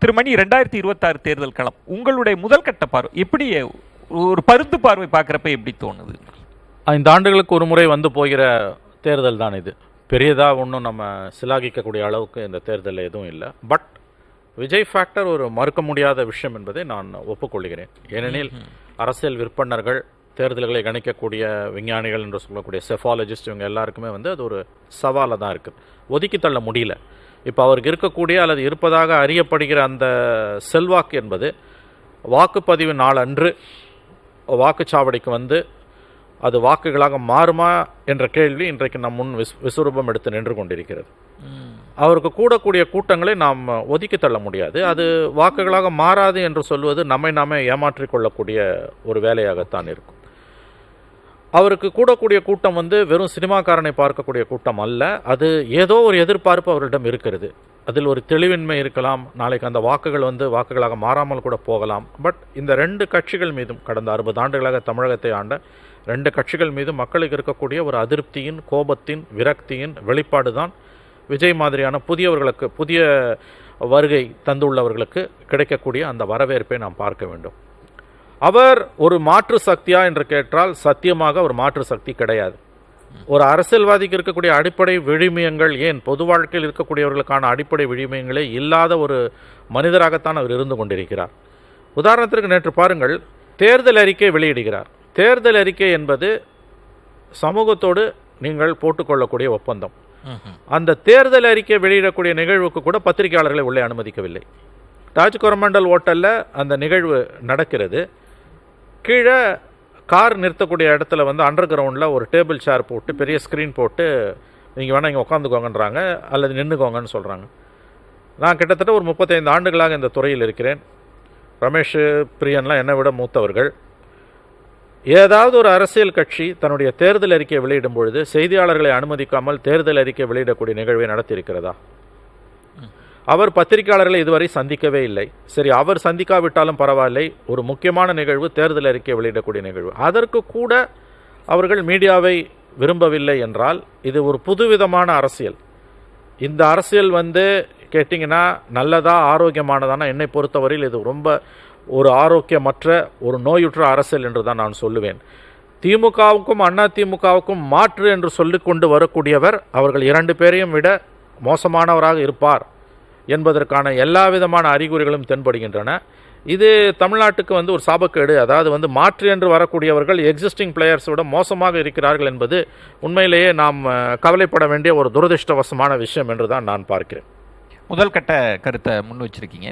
திருமணி 2026 தேர்தல் களம் உங்களுடைய முதல் கட்ட பார்வை எப்படி, ஒரு பருந்து பார்வை பார்க்குறப்ப எப்படி தோணுது? 5 ஆண்டுகளுக்கு ஒரு முறை வந்து போகிற தேர்தல் தான் இது. பெரியதாக ஒன்றும் நம்ம சிலாகிக்கக்கூடிய அளவுக்கு இந்த தேர்தலில் எதுவும் இல்லை. பட் விஜய் ஃபேக்டர் ஒரு மறுக்க முடியாத விஷயம் என்பதை நான் ஒப்புக்கொள்கிறேன். ஏனெனில் அரசியல் விற்பனர்கள், தேர்தல்களை கணிக்கக்கூடிய விஞ்ஞானிகள் என்று சொல்லக்கூடிய செஃபாலஜிஸ்ட், இவங்க எல்லாருக்குமே வந்து அது ஒரு சவாலாக தான் இருக்குது. ஒதுக்கி தள்ள முடியல. இப்போ அவருக்கு இருக்கக்கூடிய அல்லது இருப்பதாக அறியப்படுகிற அந்த செல்வாக்கு என்பது வாக்குப்பதிவு நாள் அன்று வாக்குச்சாவடிக்கு வந்து அது வாக்குகளாக மாறுமா என்ற கேள்வி இன்றைக்கு நம் முன் விஸ்வரூபம் எடுத்து நின்று கொண்டிருக்கிறது. அவருக்கு கூடக்கூடிய கூட்டங்களை நாம் ஒதுக்கி தள்ள முடியாது. அது வாக்குகளாக மாறாது என்று சொல்வது நம்மை நாமே ஏமாற்றிக் கொள்ளக்கூடிய ஒரு வேலையாகத்தான் இருக்கும். அவருக்கு கூடக்கூடிய கூட்டம் வந்து வெறும் சினிமாக்காரனை பார்க்கக்கூடிய கூட்டம் அல்ல. அது ஏதோ ஒரு எதிர்பார்ப்பு அவரிடம் இருக்கிறது. அதில் ஒரு தெளிவின்மை இருக்கலாம். நாளைக்கு அந்த வாக்குகள் வந்து வாக்குகளாக மாறாமல் கூட போகலாம். பட் இந்த 2 கட்சிகள் மீதும், கடந்த 60 ஆண்டுகளாக தமிழகத்தை ஆண்ட 2 கட்சிகள் மீதும் மக்களுக்கு இருக்கக்கூடிய ஒரு அதிருப்தியின், கோபத்தின், விரக்தியின் வெளிப்பாடு தான் விஜய் மாதிரியான புதியவர்களுக்கு, புதிய வருகை தந்துள்ளவர்களுக்கு கிடைக்கக்கூடிய அந்த வரவேற்பை நாம் பார்க்க வேண்டும். அவர் ஒரு மாற்று சக்தியா என்று கேட்டால் சத்தியமாக ஒரு மாற்று சக்தி கிடையாது. ஒரு அரசியல்வாதிக்கு இருக்கக்கூடிய அடிப்படை விழுமியங்கள், ஏன் பொது வாழ்க்கையில் இருக்கக்கூடியவர்களுக்கான அடிப்படை விழுமியங்களே இல்லாத ஒரு மனிதராகத்தான் அவர் இருந்து கொண்டிருக்கிறார். உதாரணத்திற்கு நேற்று பாருங்கள், தேர்தல் அறிக்கை வெளியிடுகிறார். தேர்தல் அறிக்கை என்பது சமூகத்தோடு நீங்கள் போட்டுக்கொள்ளக்கூடிய ஒப்பந்தம். அந்த தேர்தல் அறிக்கை வெளியிடக்கூடிய நிகழ்வுக்கு கூட பத்திரிகையாளர்களை உள்ளே அனுமதிக்கவில்லை. தாஜ் கொரமண்டல் ஹோட்டலில் அந்த நிகழ்வு நடக்கிறது. கீழே கார் நிறுத்தக்கூடிய இடத்துல வந்து அண்டர் கிரவுண்டில் ஒரு டேபிள் சேர் போட்டு, பெரிய ஸ்க்ரீன் போட்டு, நீங்கள் வேணால் இங்கே உட்காந்துக்கோங்கன்றாங்க அல்லது நின்றுக்கோங்கன்னு சொல்கிறாங்க. நான் கிட்டத்தட்ட ஒரு 35 ஆண்டுகளாக இந்த துறையில் இருக்கிறேன். ரமேஷ், பிரியன்லாம் என்னை விட மூத்தவர்கள். ஏதாவது ஒரு அரசியல் கட்சி தன்னுடைய தேர்தல் அறிக்கையை வெளியிடும் பொழுது செய்தியாளர்களை அனுமதிக்காமல் தேர்தல் அறிக்கை வெளியிடக்கூடிய நிகழ்வை நடத்தியிருக்கிறதா? அவர் பத்திரிகையாளர்களை இதுவரை சந்திக்கவே இல்லை. சரி, அவர் சந்திக்காவிட்டாலும் பரவாயில்லை, ஒரு முக்கியமான நிகழ்வு தேர்தல் அறிக்கை வெளியிடக்கூடிய நிகழ்வு, அதற்கு கூட அவர்கள் மீடியாவை விரும்பவில்லை என்றால் இது ஒரு புதுவிதமான அரசியல். இந்த அரசியல் வந்து கேட்டிங்கன்னா நல்லதா, ஆரோக்கியமானதானா? என்னை பொறுத்தவரையில் இது ரொம்ப ஒரு ஆரோக்கியமற்ற, ஒரு நோயுற்ற அரசியல் என்று தான் நான் சொல்லுவேன். திமுகவுக்கும் அதிமுகவுக்கும் மாற்று என்று சொல்லிக்கொண்டு வரக்கூடியவர் அவர்கள் 2 பேரையும் விட மோசமானவராக இருப்பார் என்பதற்கான எல்லா விதமான அறிகுறிகளும் தென்படுகின்றன. இது தமிழ்நாட்டுக்கு வந்து ஒரு சாபக்கேடு. அதாவது வந்து மாற்று என்று வரக்கூடியவர்கள் எக்ஸிஸ்டிங் பிளேயர்ஸோட மோசமாக இருக்கிறார்கள் என்பது உண்மையிலேயே நாம் கவலைப்பட வேண்டிய ஒரு துரதிருஷ்டவசமான விஷயம் என்று தான் நான் பார்க்கிறேன். முதல் கட்ட கருத்தை முன் வச்சிருக்கீங்க.